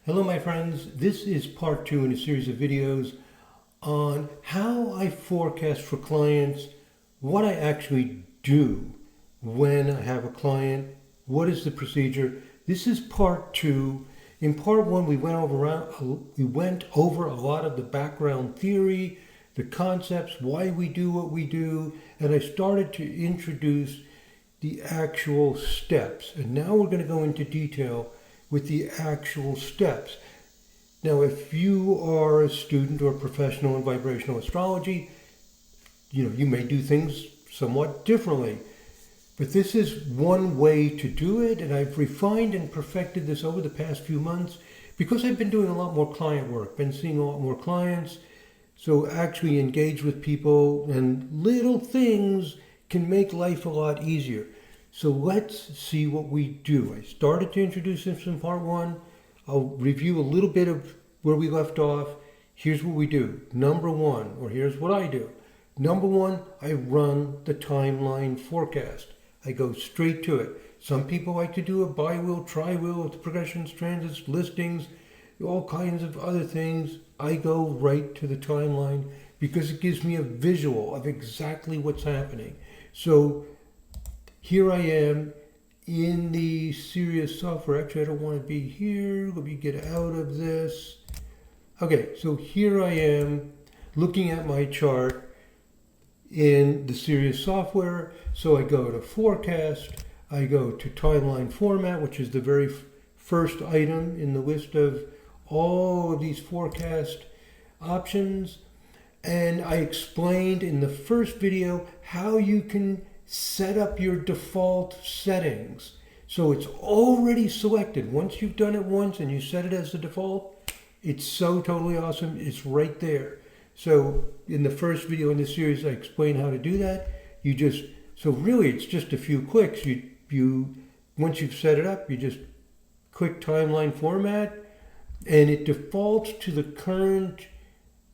Hello my friends, this is part 2 in a series of videos on how I forecast for clients, what I actually do when I have a client, what is the procedure. This is part 2. In part 1 we went over a lot of the background theory, the concepts, why we do what we do, and I started to introduce the actual steps. And now we're going to go into detail with the actual steps. Now, if you are a student or a professional in vibrational astrology, you may do things somewhat differently. But this is one way to do it, and I've refined and perfected this over the past few months because I've been doing a lot more client work, been seeing a lot more clients. So actually engage with people, and little things can make life a lot easier. So let's see what we do. I started to introduce this in part 1. I'll review a little bit of where we left off. Here's what we do. Number 1, or here's what I do. Number 1, I run the timeline forecast. I go straight to it. Some people like to do a bi-wheel, tri-wheel with progressions, transits, listings, all kinds of other things. I go right to the timeline because it gives me a visual of exactly what's happening. So here I am in the Sirius software. Actually, I don't want to be here. Let me get out of this. Okay, so here I am looking at my chart in the Sirius software. So I go to forecast. I go to timeline format, which is the very first item in the list of all of these forecast options. And I explained in the first video how you can set up your default settings. So it's already selected. Once you've done it once and you set it as the default, it's so totally awesome. It's right there. So in the first video in this series, I explained how to do that. So really it's just a few clicks. Once you've set it up, you just click timeline format and it defaults to the current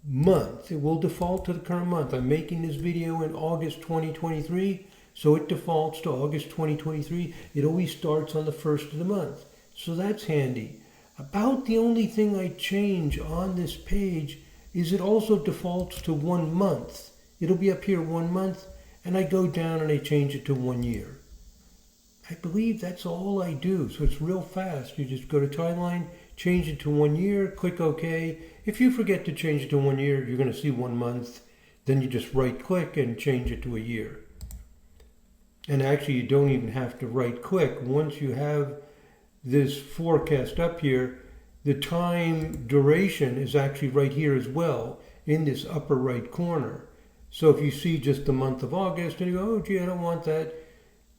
month. It will default to the current month. I'm making this video in August 2023. So it defaults to August 2023. It always starts on the first of the month. So that's handy. About the only thing I change on this page is it also defaults to 1 month. It'll be up here 1 month, and I go down and I change it to 1 year. I believe that's all I do. So it's real fast. You just go to timeline, change it to 1 year, click OK. If you forget to change it to 1 year, you're going to see 1 month. Then you just right click and change it to a year. And actually, you don't even have to right click. Once you have this forecast up here, the time duration is actually right here as well in this upper right corner. So if you see just the month of August and you go, oh gee, I don't want that,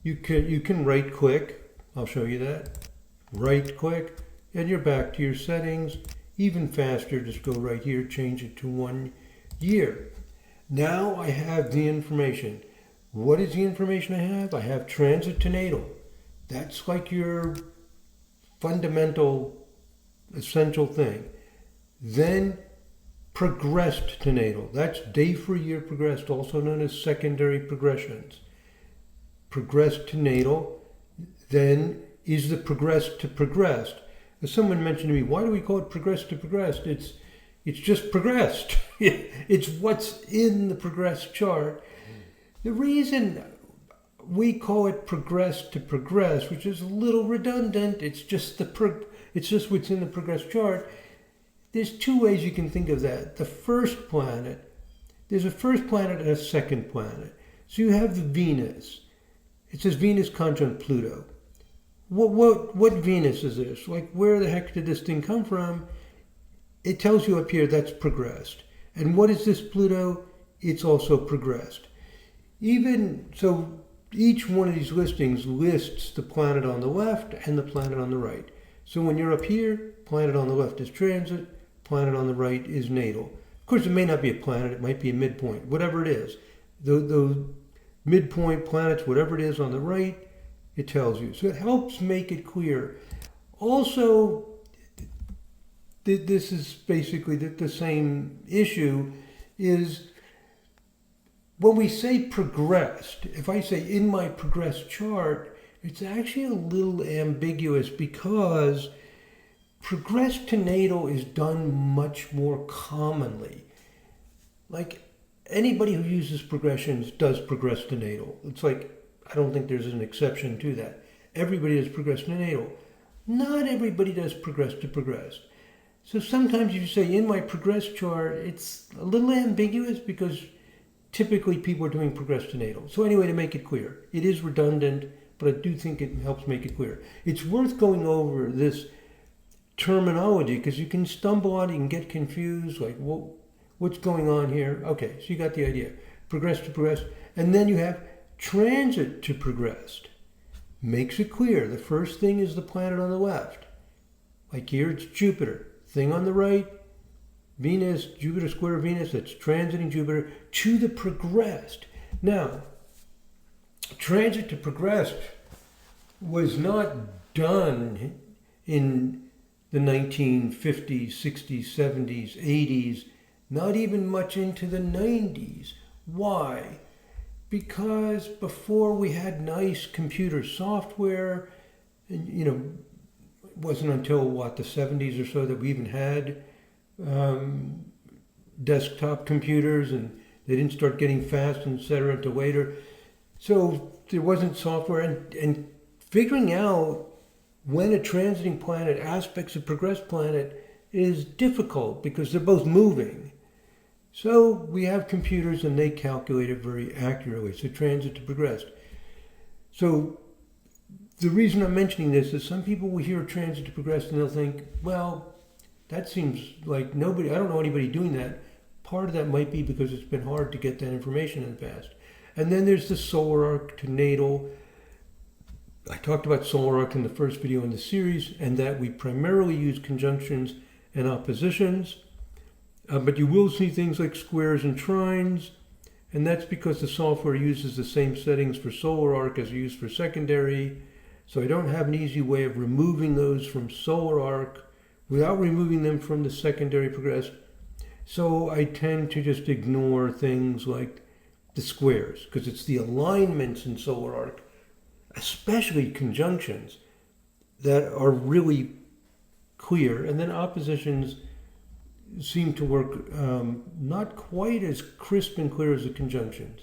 you can right click. I'll show you that. Right click and you're back to your settings. Even faster, just go right here, change it to 1 year. Now I have the information. What is the information I have? I have transit to natal. That's like your fundamental, essential thing. Then progressed to natal. That's day for year progressed, also known as secondary progressions. Progressed to natal. Then is the progressed to progressed. As someone mentioned to me, why do we call it progressed to progressed? It's just progressed. It's what's in the progressed chart. The reason we call it progress to progress, which is a little redundant, it's just what's in the progress chart. There's 2 ways you can think of that. The first planet, there's a first planet and a second planet. So you have the Venus. It says Venus conjunct Pluto. What Venus is this? Like, where the heck did this thing come from? It tells you up here that's progressed. And what is this Pluto? It's also progressed. Even so, each one of these listings lists the planet on the left and the planet on the right. So when you're up here, planet on the left is transit, planet on the right is natal. Of course, it may not be a planet, it might be a midpoint, whatever it is. The midpoint planets, whatever it is on the right, it tells you. So it helps make it clear. Also, this is basically the same issue, is when we say progressed, if I say in my progressed chart, it's actually a little ambiguous because progressed to natal is done much more commonly. Like anybody who uses progressions does progress to natal. It's like, I don't think there's an exception to that. Everybody does progress to natal. Not everybody does progress to progressed. So sometimes you say in my progress chart, it's a little ambiguous because typically people are doing progress to natal. So anyway, to make it clear, it is redundant, but I do think it helps make it clear. It's worth going over this terminology because you can stumble on it, you can get confused, like, well, what's going on here? Okay, so you got the idea. Progress to progressed. And then you have transit to progressed. Makes it clear. The first thing is the planet on the left. Like here, it's Jupiter. Thing on the right, Venus, Jupiter square Venus, that's transiting Jupiter to the progressed. Now, transit to progressed was not done in the 1950s, 60s, 70s, 80s, not even much into the 90s. Why? Because before we had nice computer software, and, it wasn't until, the 70s or so that we even had desktop computers, and they didn't start getting fast, etc., until later. So there wasn't software, and figuring out when a transiting planet aspects a progressed planet is difficult because they're both moving. So we have computers and they calculate it very accurately. So transit to progressed. So the reason I'm mentioning this is some people will hear transit to progressed and they'll think, well, that seems like I don't know anybody doing that. Part of that might be because it's been hard to get that information in the past. And then there's the solar arc to natal. I talked about solar arc in the first video in the series, and that we primarily use conjunctions and oppositions. But you will see things like squares and trines, and that's because the software uses the same settings for solar arc as used for secondary. So I don't have an easy way of removing those from solar arc without removing them from the secondary progressed. So I tend to just ignore things like the squares, because it's the alignments in solar arc, especially conjunctions, that are really clear, and then oppositions seem to work not quite as crisp and clear as the conjunctions,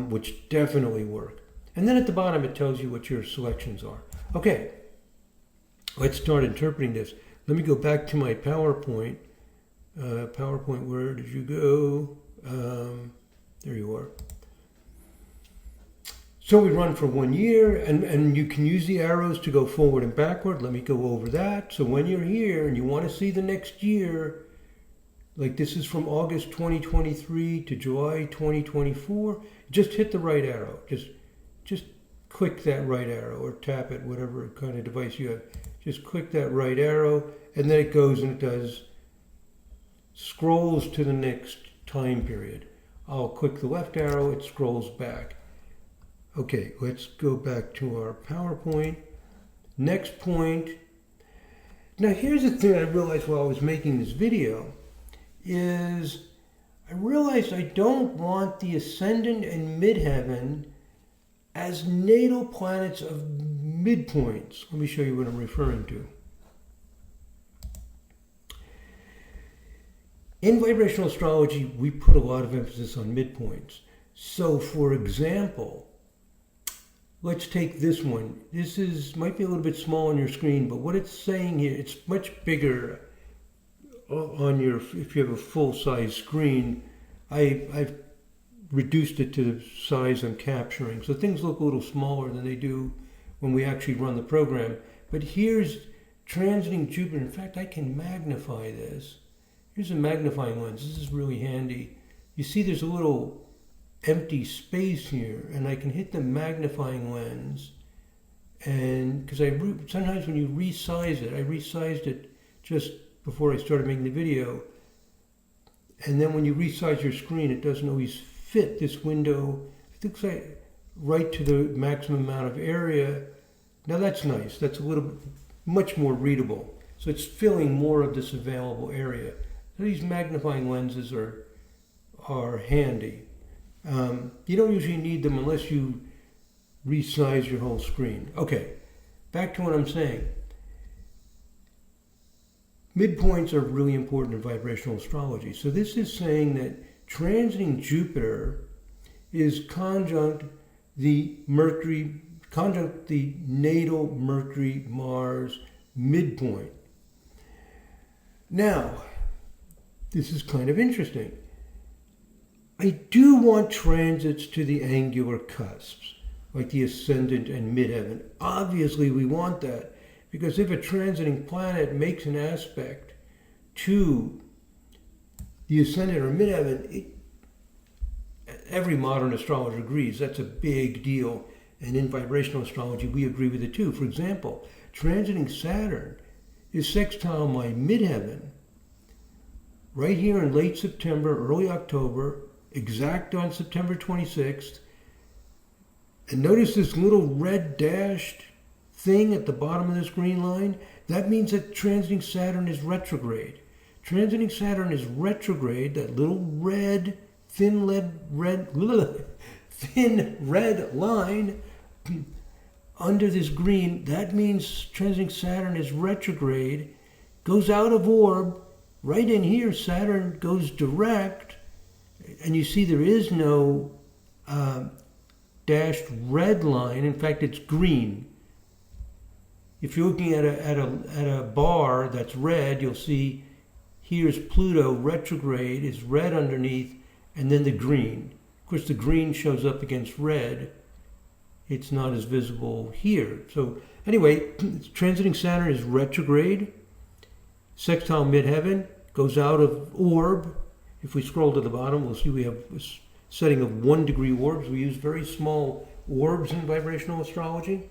which definitely work. And then at the bottom it tells you what your selections are. Okay, let's start interpreting this. Let me go back to my PowerPoint. PowerPoint, where did you go? There you are. So we run for 1 year, and you can use the arrows to go forward and backward. Let me go over that. So when you're here and you want to see the next year, like this is from August 2023 to July 2024, just hit the right arrow. Just click that right arrow or tap it, whatever kind of device you have. Just click that right arrow, and then it goes and it scrolls to the next time period. I'll click the left arrow, it scrolls back. Okay, let's go back to our PowerPoint. Next point. Now here's the thing I realized while I was making this video is I realized I don't want the Ascendant and Midheaven as natal planets of midpoints. Let me show you what I'm referring to. In vibrational astrology, we put a lot of emphasis on midpoints. So for example, let's take this one. This might be a little bit small on your screen, but what it's saying here, it's much bigger if you have a full-size screen. I've reduced it to the size I'm capturing. So things look a little smaller than they do when we actually run the program. But here's transiting Jupiter. In fact, I can magnify this. Here's a magnifying lens. This is really handy. You see there's a little empty space here, and I can hit the magnifying lens, and because sometimes when you resize it, I resized it just before I started making the video, and then when you resize your screen, it doesn't always fit this window. It looks like right to the maximum amount of area. Now that's nice. That's a little bit much more readable. So it's filling more of this available area. So these magnifying lenses are handy. You don't usually need them unless you resize your whole screen. Okay, back to what I'm saying. Midpoints are really important in vibrational astrology. So this is saying that transiting Jupiter is conjunct the natal Mercury-Mars midpoint. Now, this is kind of interesting. I do want transits to the angular cusps, like the ascendant and midheaven. Obviously, we want that, because if a transiting planet makes an aspect to the ascendant or midheaven, every modern astrologer agrees that's a big deal. And in vibrational astrology, we agree with it too. For example, transiting Saturn is sextile my midheaven right here in late September, early October, exact on September 26th. And notice this little red dashed thing at the bottom of this green line? That means that transiting Saturn is retrograde. Transiting Saturn is retrograde, that little red, thin red line under this green, that means transiting Saturn is retrograde, goes out of orb. Right in here, Saturn goes direct, and you see there is no dashed red line. In fact, it's green. If you're looking at a bar that's red, you'll see here's Pluto retrograde, is red underneath, and then the green. Of course, the green shows up against red. It's not as visible here. So anyway, transiting Saturn is retrograde. Sextile midheaven, goes out of orb. If we scroll to the bottom, we'll see we have a setting of 1 degree orbs. We use very small orbs in vibrational astrology.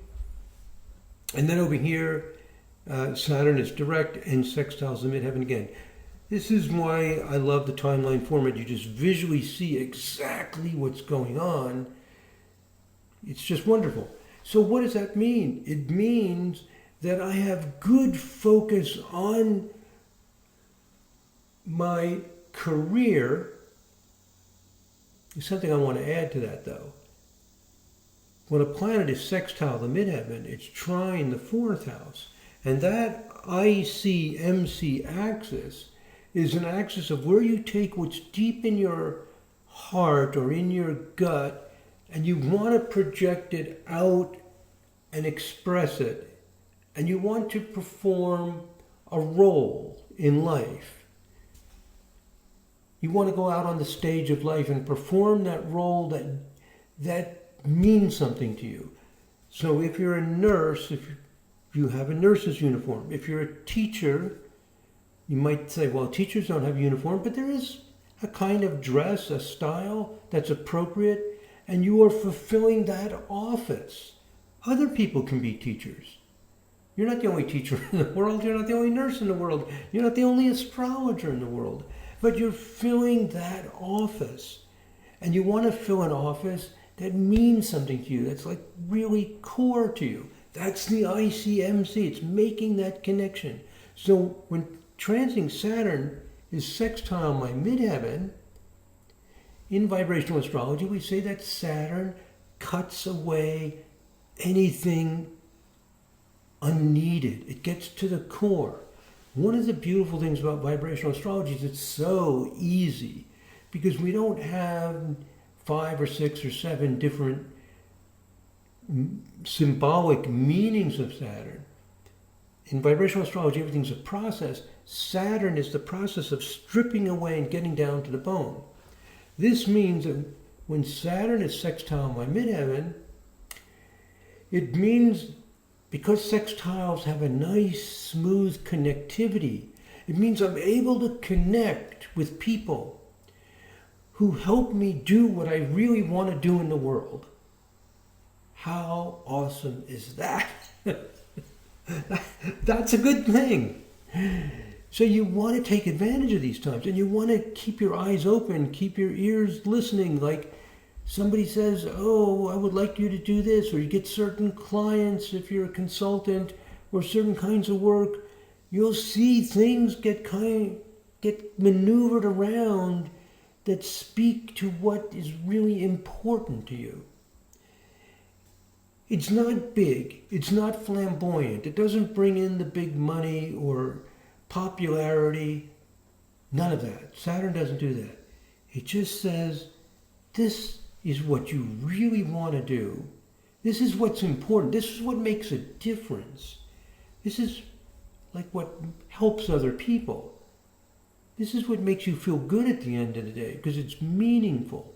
And then over here, Saturn is direct and sextiles the midheaven again. This is why I love the timeline format. You just visually see exactly what's going on. It's just wonderful. So what does that mean? It means that I have good focus on my career. There's something I want to add to that, though. When a planet is sextile the midheaven, it's trine the 4th house. And that IC-MC axis is an axis of where you take what's deep in your heart or in your gut, and you want to project it out and express it. And you want to perform a role in life. You want to go out on the stage of life and perform that role that means something to you. So if you're a nurse, if you have a nurse's uniform, if you're a teacher, you might say, well, teachers don't have a uniform, but there is a kind of dress, a style that's appropriate, and you are fulfilling that office. Other people can be teachers. You're not the only teacher in the world. You're not the only nurse in the world. You're not the only astrologer in the world. But you're filling that office. And you want to fill an office that means something to you, that's like really core to you. That's the ICMC. It's making that connection. So when transiting Saturn is sextile my midheaven, in vibrational astrology, we say that Saturn cuts away anything unneeded. It gets to the core. One of the beautiful things about vibrational astrology is it's so easy because we don't have 5 or 6 or 7 different symbolic meanings of Saturn. In vibrational astrology, everything's a process. Saturn is the process of stripping away and getting down to the bone. This means that when Saturn is sextile my midheaven, it means because sextiles have a nice, smooth connectivity, it means I'm able to connect with people who help me do what I really want to do in the world. How awesome is that? That's a good thing. So you want to take advantage of these times, and you want to keep your eyes open, keep your ears listening. Like somebody says, oh, I would like you to do this, or you get certain clients if you're a consultant, or certain kinds of work. You'll see things get maneuvered around that speak to what is really important to you. It's not big. It's not flamboyant. It doesn't bring in the big money or popularity, none of that. Saturn doesn't do that. It just says, this is what you really want to do. This is what's important. This is what makes a difference. This is like what helps other people. This is what makes you feel good at the end of the day, because it's meaningful.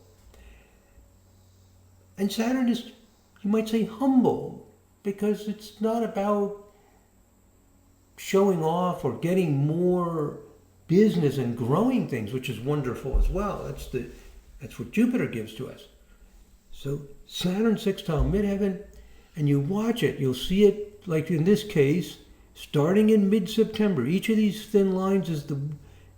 And Saturn is, you might say, humble, because it's not about showing off or getting more business and growing things, which is wonderful as well. That's what Jupiter gives to us. So Saturn sextile midheaven, and you watch it, you'll see it, like in this case, starting in mid-September. Each of these thin lines is the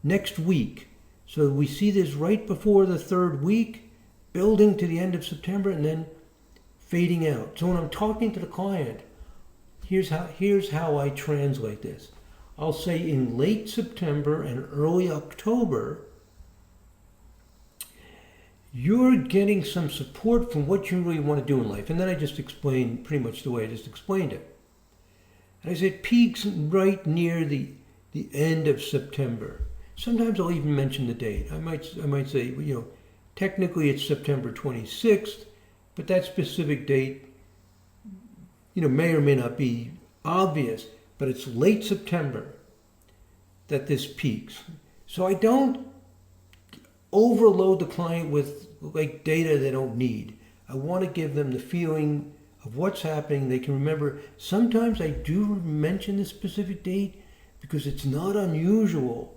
next week. So we see this right before the third week, building to the end of September, and then fading out. So when I'm talking to the client, here's how I translate this. I'll say in late September and early October, you're getting some support from what you really want to do in life. And then I just explain pretty much the way I just explained it. And I say it peaks right near the end of September. Sometimes I'll even mention the date. I might say, technically it's September 26th, but that specific date, may or may not be obvious, but it's late September that this peaks. So I don't overload the client with like data they don't need. I want to give them the feeling of what's happening. They can remember. Sometimes I do mention the specific date because it's not unusual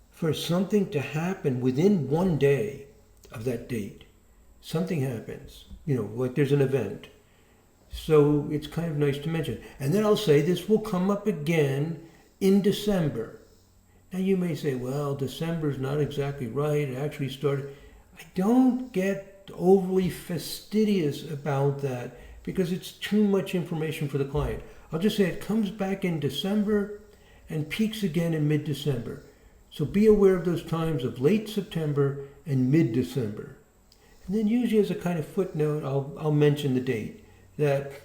for something to happen within one day of that date. Something happens, like there's an event. So it's kind of nice to mention. And then I'll say this will come up again in December. Now you may say, well, December's not exactly right. It actually started. I don't get overly fastidious about that because it's too much information for the client. I'll just say it comes back in December and peaks again in mid-December. So be aware of those times of late September and mid-December. And then usually as a kind of footnote, I'll mention the date. That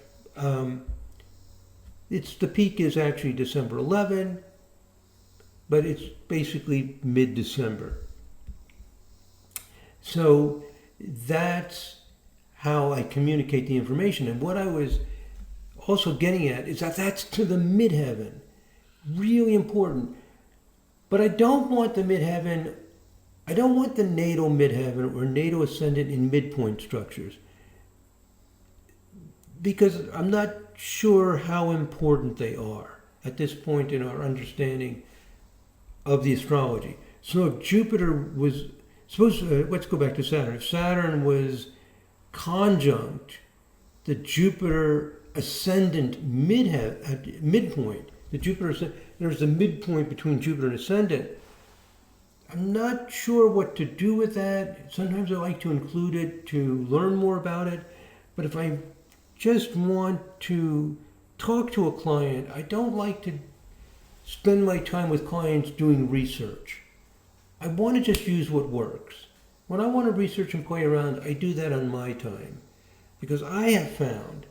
the peak is actually December 11, but it's basically mid-December. So that's how I communicate the information. And what I was also getting at is that that's to the midheaven. Really important. But I don't want the midheaven, I don't want the natal midheaven or natal ascendant in midpoint structures, because I'm not sure how important they are at this point in our understanding of the astrology. So if Jupiter was let's go back to Saturn. If Saturn was conjunct the Jupiter ascendant midpoint, there's the midpoint between Jupiter and ascendant. I'm not sure what to do with that. Sometimes I like to include it to learn more about it. But if I just want to talk to a client, I don't like to spend my time with clients doing research. I want to just use what works. When I want to research and play around, I do that on my time. Because I have found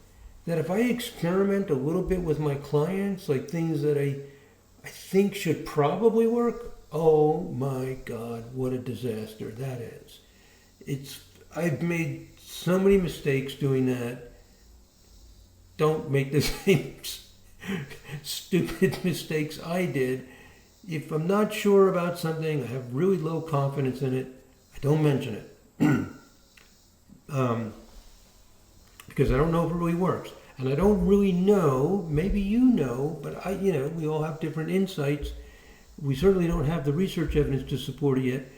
that if I experiment a little bit with my clients, like things that I think should probably work, oh my God, what a disaster that is. I've made so many mistakes doing that. Don't make the same stupid mistakes I did. If I'm not sure about something, I have really low confidence in it, I don't mention it. Because I don't know if it really works. And I don't really know, maybe you know, but we all have different insights. We certainly don't have the research evidence to support it yet,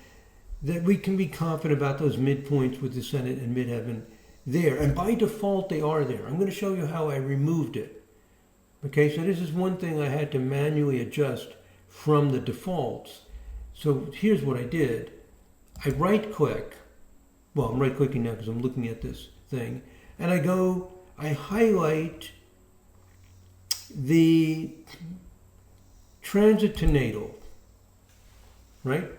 that we can be confident about those midpoints with ascendant and midheaven there. And by default, they are there. I'm going to show you how I removed it. Okay, so this is one thing I had to manually adjust from the defaults. So here's what I did. I right-click. Well, I'm right-clicking now because I'm looking at this thing. And I highlight the transit to natal, right?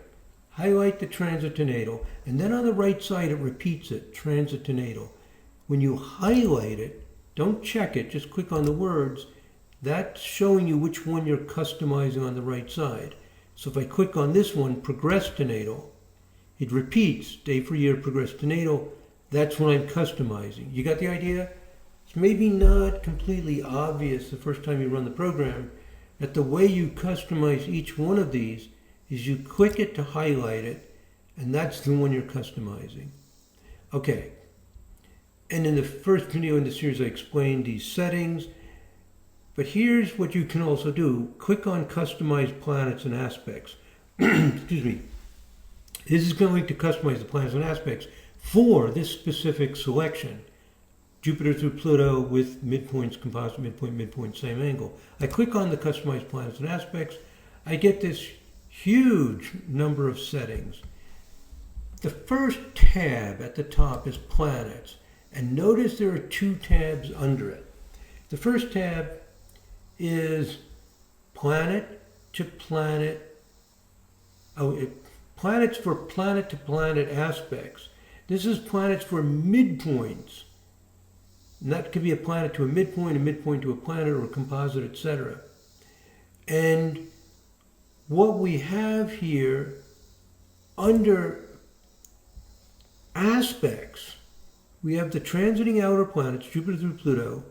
Highlight the transit to natal. And then on the right side, it repeats it, transit to natal. When you highlight it, don't check it, just click on the words. That's showing you which one you're customizing on the right side. So if I click on this one, progress to natal, it repeats day for year, progress to natal. That's when I'm customizing. You got the idea? It's maybe not completely obvious the first time you run the program that the way you customize each one of these is you click it to highlight it, and that's the one you're customizing. Okay. And in the first video in the series, I explained these settings. But here's what you can also do. Click on Customize Planets and Aspects. Excuse me. This is going to customize the planets and aspects for this specific selection. Jupiter through Pluto with midpoints, composite midpoint, midpoint, same angle. I click on the Customize Planets and Aspects. I get this huge number of settings. The first tab at the top is Planets. And notice there are two tabs under it. The first tab is Planet to Planet. Planets for planet to planet aspects. This is planets for midpoints. And that could be a planet to a midpoint to a planet, or a composite, etc. And what we have here under aspects, we have the transiting outer planets, Jupiter through Pluto,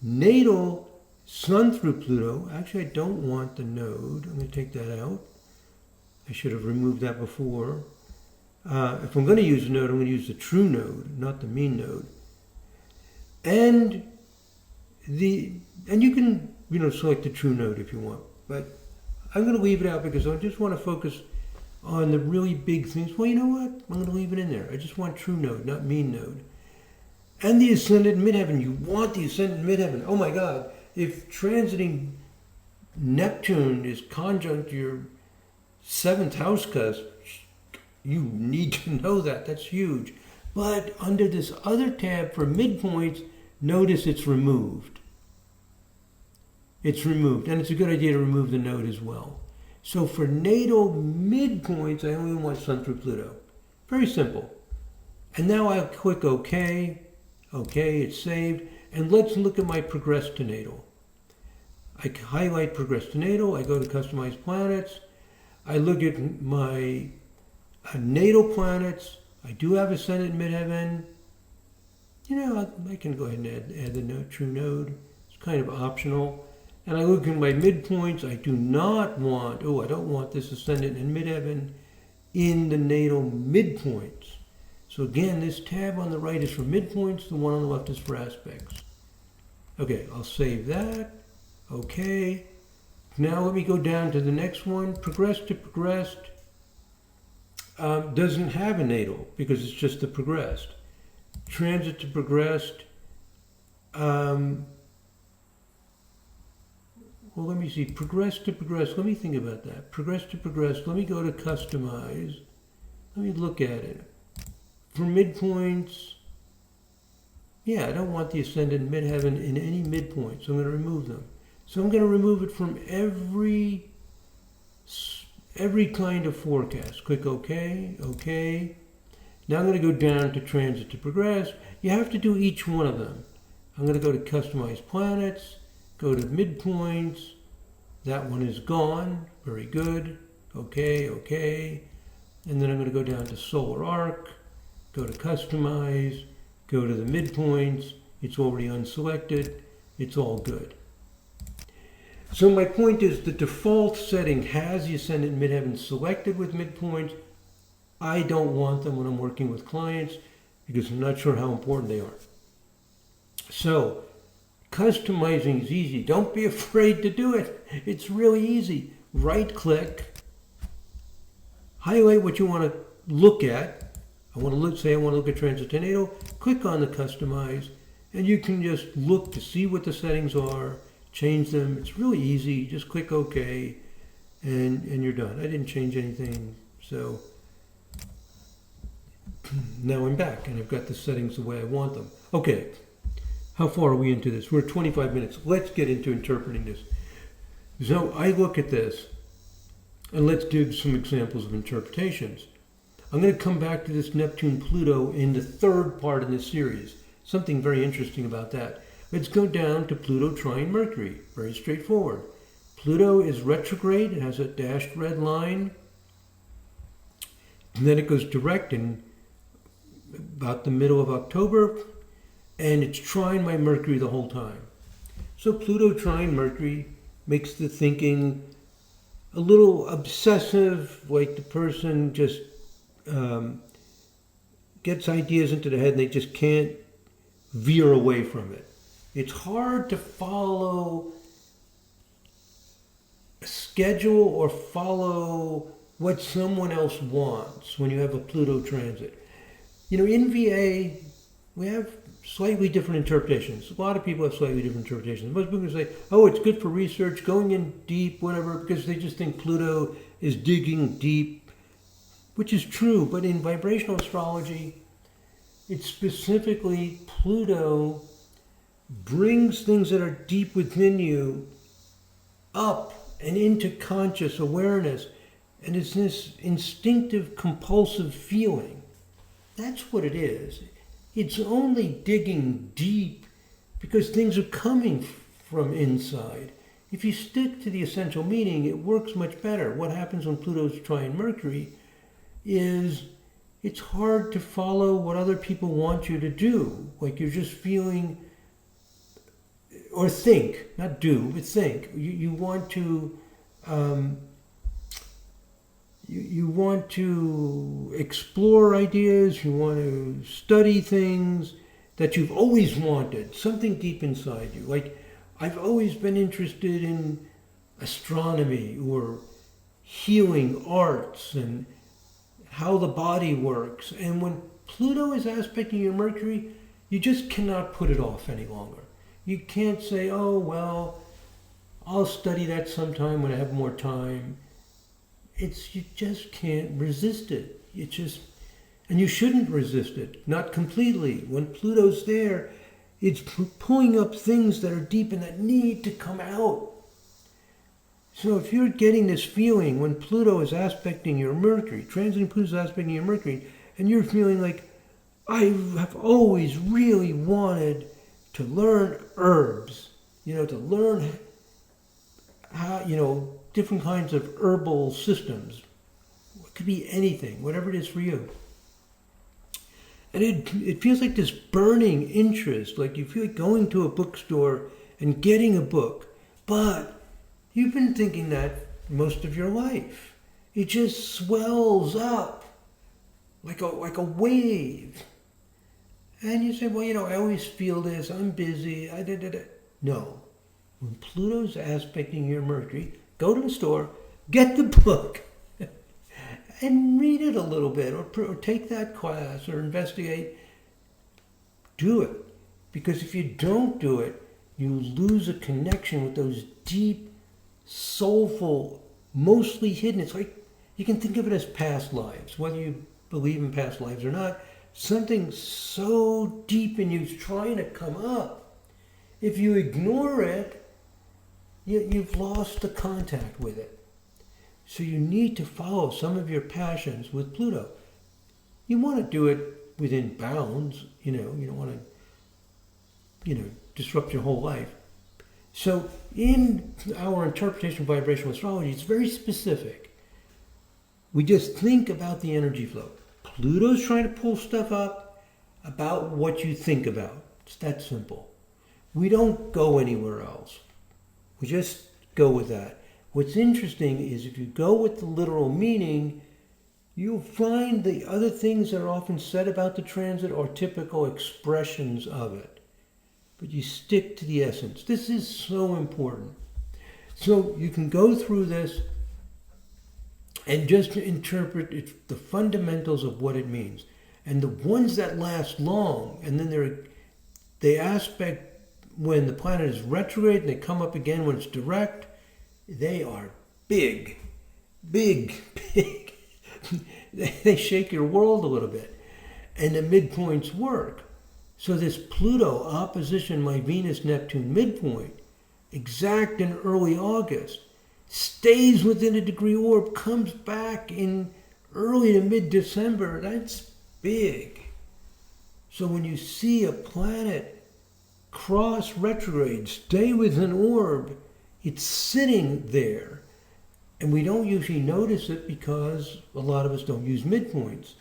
natal Sun through Pluto. Actually, I don't want the node. I'm going to take that out. I should have removed that before. If I'm going to use a node, I'm going to use the true node, not the mean node. And you can select the true node if you want, but I'm going to leave it out because I just want to focus on the really big things. Well, you know what? I'm going to leave it in there. I just want true node, not mean node. And the ascendant midheaven. You want the ascendant midheaven. Oh my God! If transiting Neptune is conjunct your 7th house cusp, you need to know that. That's huge. But under this other tab for midpoints, notice it's removed. It's removed. And it's a good idea to remove the node as well. So for natal midpoints, I only want Sun through Pluto. Very simple. And now I'll click OK. OK, it's saved. And let's look at my progress to natal. I highlight progress to natal. I go to Customize Planets. I look at my natal planets. I do have Ascendant midheaven. I can go ahead and add the true node. It's kind of optional. And I look at my midpoints. I do not want, I don't want this Ascendant and midheaven in the natal midpoints. So again, this tab on the right is for midpoints. The one on the left is for aspects. Okay, I'll save that. Okay. Now let me go down to the next one. Progress to progressed doesn't have a natal because it's just the progressed. Transit to progressed. Well, let me see. Progress to progressed. Let me think about that. Progress to progressed. Let me go to Customize. Let me look at it. For midpoints, yeah, I don't want the Ascendant midheaven in any midpoint, so I'm going to remove them. So I'm going to remove it from every kind of forecast. Click OK, OK. Now I'm going to go down to Transit to Progress. You have to do each one of them. I'm going to go to Customize Planets, go to Midpoints. That one is gone. Very good. OK, OK. And then I'm going to go down to Solar Arc, go to Customize, go to the Midpoints. It's already unselected. It's all good. So my point is the default setting has the Ascendant and Midheaven selected with midpoints. I don't want them when I'm working with clients because I'm not sure how important they are. So customizing is easy. Don't be afraid to do it. It's really easy. Right click, highlight what you want to look at. I want to look at transit to natal. Click on the customize and you can just look to see what the settings are. Change them. It's really easy. Just click OK and you're done. I didn't change anything. So now I'm back and I've got the settings the way I want them. Okay. How far are we into this? We're at 25 minutes. Let's get into interpreting this. So I look at this and let's do some examples of interpretations. I'm going to come back to this Neptune-Pluto in the third part of this series. Something very interesting about that. Let's go down to Pluto trine Mercury. Very straightforward. Pluto is retrograde. It has a dashed red line. And then it goes direct in about the middle of October. And it's trine my Mercury the whole time. So Pluto trine Mercury makes the thinking a little obsessive, like the person just gets ideas into the head and they just can't veer away from it. It's hard to follow a schedule or follow what someone else wants when you have a Pluto transit. You know, in VA, we have slightly different interpretations. A lot of people have slightly different interpretations. Most people say, oh, it's good for research, going in deep, whatever, because they just think Pluto is digging deep, which is true. But in vibrational astrology, it's specifically Pluto brings things that are deep within you up and into conscious awareness. And it's this instinctive, compulsive feeling. That's what it is. It's only digging deep because things are coming from inside. If you stick to the essential meaning, it works much better. What happens when Pluto's trine Mercury is it's hard to follow what other people want you to do. Like you're just feeling, or think, not do, but think. You want to you want to explore ideas, you want to study things that you've always wanted, something deep inside you. Like, I've always been interested in astronomy or healing arts and how the body works. And when Pluto is aspecting your Mercury, you just cannot put it off any longer. You can't say, oh, well, I'll study that sometime when I have more time. You just can't resist it. And you shouldn't resist it, not completely. When Pluto's there, it's pulling up things that are deep and that need to come out. So if you're getting this feeling when Pluto is aspecting your Mercury, transiting Pluto's aspecting your Mercury, and you're feeling like, I have always really wanted to learn herbs, to learn how, different kinds of herbal systems. It could be anything, whatever it is for you. And it feels like this burning interest, like you feel like going to a bookstore and getting a book, but you've been thinking that most of your life. It just swells up like a wave. And you say, well, I always feel this, I'm busy, No. When Pluto's aspecting your Mercury, go to the store, get the book, and read it a little bit, or take that class, or investigate. Do it. Because if you don't do it, you lose a connection with those deep, soulful, mostly hidden. It's like, you can think of it as past lives, whether you believe in past lives or not. Something so deep in you is trying to come up. If you ignore it, you've lost the contact with it. So you need to follow some of your passions with Pluto. You want to do it within bounds, you don't want to, disrupt your whole life. So in our interpretation of vibrational astrology, it's very specific. We just think about the energy flow. Pluto's trying to pull stuff up about what you think about. It's that simple. We don't go anywhere else. We just go with that. What's interesting is if you go with the literal meaning, you'll find the other things that are often said about the transit are typical expressions of it. But you stick to the essence. This is so important. So you can go through this and just interpret the fundamentals of what it means. And the ones that last long, and then they aspect when the planet is retrograde and they come up again when it's direct, they are big, big, big. They shake your world a little bit. And the midpoints work. So this Pluto opposition my Venus-Neptune midpoint, exact in early August, stays within a degree orb, comes back in early to mid-December. That's big. So when you see a planet cross retrograde, stay with an orb, It's sitting there, and we don't usually notice it because a lot of us don't use midpoints.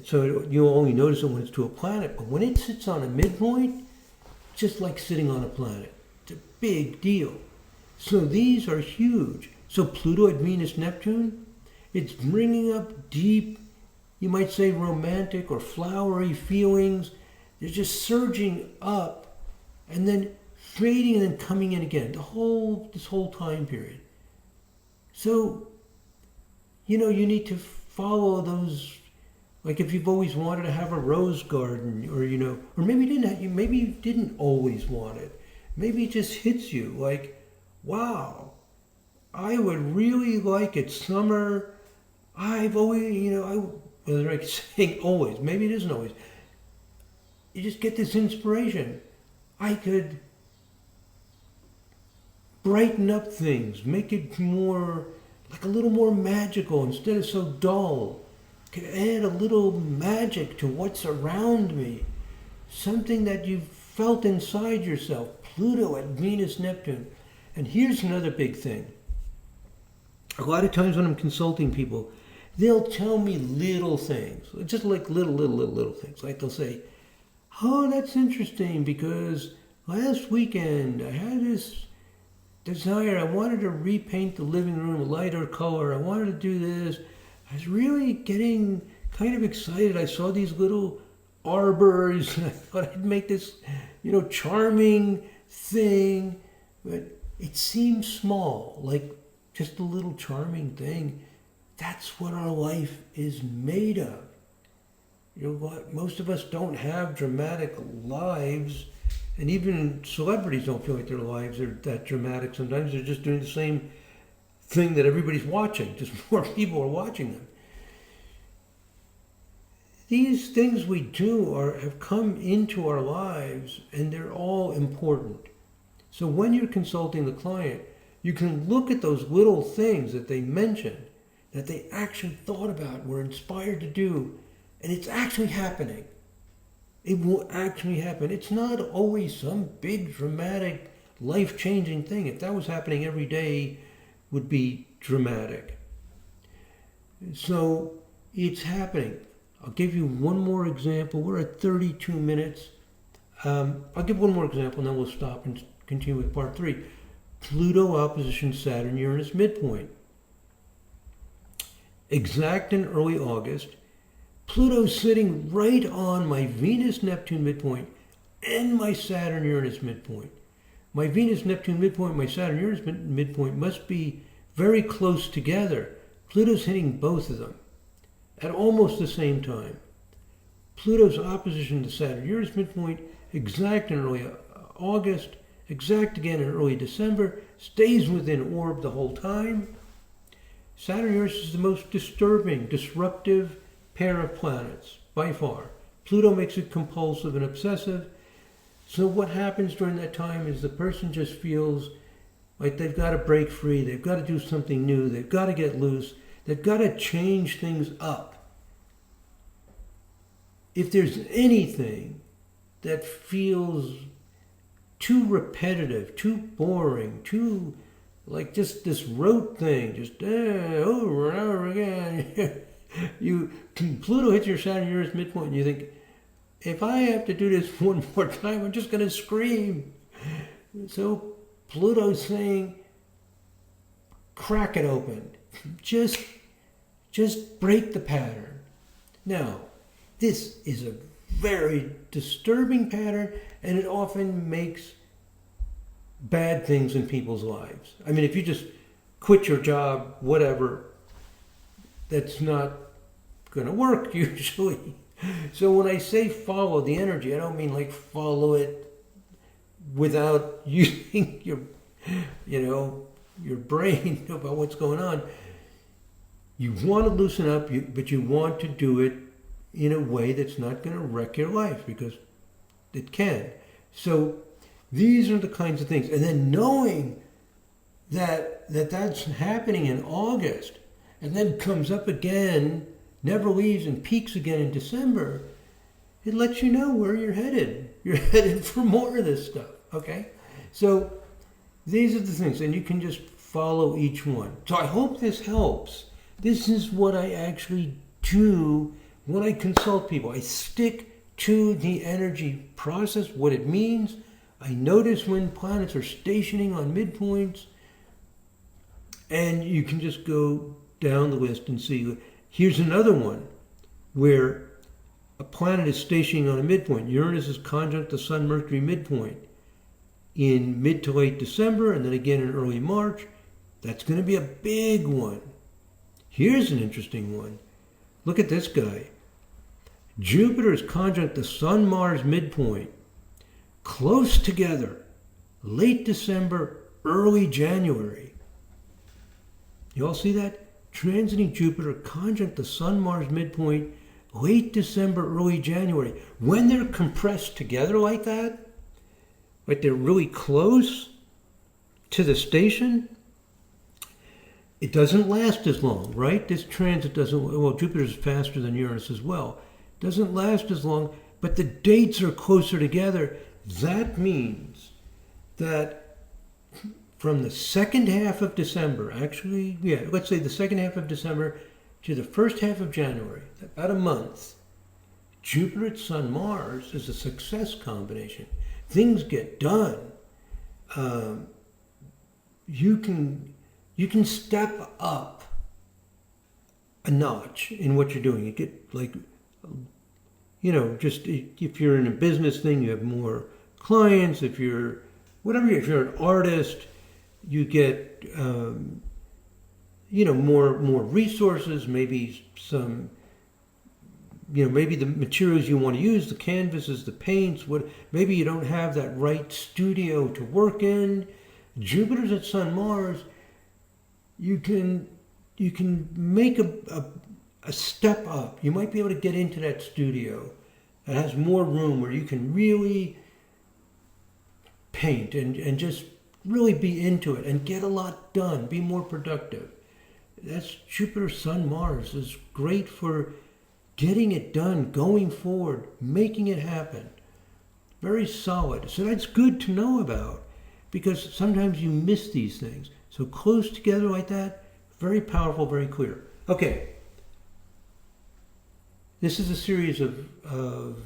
So you'll only notice it when it's to a planet. But when it sits on a midpoint, it's just like sitting on a planet. It's a big deal. So these are huge. So Pluto at Venus, Neptune, it's bringing up deep, you might say romantic or flowery feelings. They're just surging up and then fading and then coming in again. This whole time period. So, you need to follow those. Like if you've always wanted to have a rose garden, or maybe you didn't always want it. Maybe it just hits you like, wow, I would really like it summer. I've always, like saying always, maybe it isn't always. You just get this inspiration. I could brighten up things, make it more, like a little more magical instead of so dull. Could add a little magic to what's around me. Something that you've felt inside yourself. Pluto at Venus, Neptune. And here's another big thing. A lot of times when I'm consulting people, they'll tell me little things. Just like little things. Like they'll say, oh, that's interesting because last weekend I had this desire. I wanted to repaint the living room a lighter color. I wanted to do this. I was really getting kind of excited. I saw these little arbors and I thought I'd make this, charming thing. But it seems small, like just a little charming thing. That's what our life is made of. You know what? Most of us don't have dramatic lives, and even celebrities don't feel like their lives are that dramatic. Sometimes they're just doing the same thing that everybody's watching, just more people are watching them. These things we do have come into our lives, and they're all important. So when you're consulting the client, you can look at those little things that they mentioned, that they actually thought about, were inspired to do, and it's actually happening. It will actually happen. It's not always some big, dramatic, life-changing thing. If that was happening every day, would be dramatic. So it's happening. I'll give you one more example. We're at 32 minutes. I'll give one more example and then we'll stop and continue with part 3. Pluto opposition Saturn, Uranus midpoint. Exact in early August. Pluto's sitting right on my Venus-Neptune midpoint and my Saturn-Uranus midpoint. My Venus-Neptune midpoint, my Saturn-Uranus midpoint must be very close together. Pluto's hitting both of them at almost the same time. Pluto's opposition to Saturn-Uranus midpoint, exact in early August, exact again in early December, stays within orb the whole time. Saturn-Uranus is the most disturbing, disruptive pair of planets, by far. Pluto makes it compulsive and obsessive. So what happens during that time is the person just feels like they've got to break free, they've got to do something new, they've got to get loose, they've got to change things up. If there's anything that feels too repetitive, too boring, too like just this rote thing, just over and over again, Pluto hits your Saturn-Uranus midpoint and you think, if I have to do this one more time, I'm just going to scream. So Pluto's saying, crack it open. Just break the pattern. Now, this is a very disturbing pattern, and it often makes bad things in people's lives. I mean, if you just quit your job, whatever, that's not going to work usually. So when I say follow the energy, I don't mean like follow it without using your brain about what's going on. You want to loosen up, but you want to do it in a way that's not going to wreck your life, because it can. So these are the kinds of things. And then knowing that's happening in August, and then comes up again, never leaves, and peaks again in December, it lets you know where you're headed. You're headed for more of this stuff, okay? So these are the things, and you can just follow each one. So I hope this helps. This is what I actually do when I consult people. I stick to the energy process, what it means. I notice when planets are stationing on midpoints, and you can just go down the list and see. Here's another one where a planet is stationing on a midpoint. Uranus is conjunct the Sun-Mercury midpoint in mid to late December, and then again in early March. That's going to be a big one. Here's an interesting one. Look at this guy. Jupiter is conjunct the Sun-Mars midpoint, close together, late December, early January. You all see that? Transiting Jupiter conjunct the Sun-Mars midpoint, late December, early January. When they're compressed together like that, like they're really close to the station, it doesn't last as long, right? This transit doesn't, well, Jupiter's faster than Uranus as well. Doesn't last as long, but the dates are closer together. That means that from the second half of December, actually, yeah, let's say the second half of December to the first half of January, about a month, Jupiter at Sun Mars is a success combination. Things get done. You can step up a notch in what you're doing. You get like, just if you're in a business thing, you have more clients. If you're an artist, you get, more resources, maybe some, maybe the materials you want to use, the canvases, the paints, maybe you don't have that right studio to work in. Jupiter's at Sun Mars, you can make a step up. You might be able to get into that studio that has more room where you can really paint and just really be into it and get a lot done, be more productive. That's Jupiter, Sun, Mars is great for getting it done, going forward, making it happen. Very solid. So that's good to know about because sometimes you miss these things. So close together like that, very powerful, very clear. Okay. This is a series of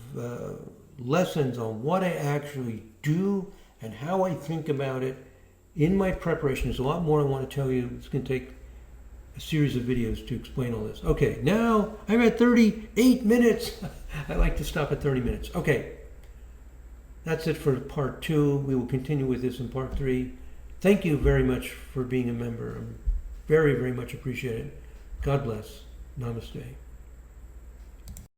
lessons on what I actually do and how I think about it in my preparation. There's a lot more I want to tell you. It's going to take a series of videos to explain all this. Okay, now I'm at 38 minutes. I like to stop at 30 minutes. Okay, that's it for part 2. We will continue with this in part 3. Thank you very much for being a member. I'm very, very much appreciated. God bless. Namaste.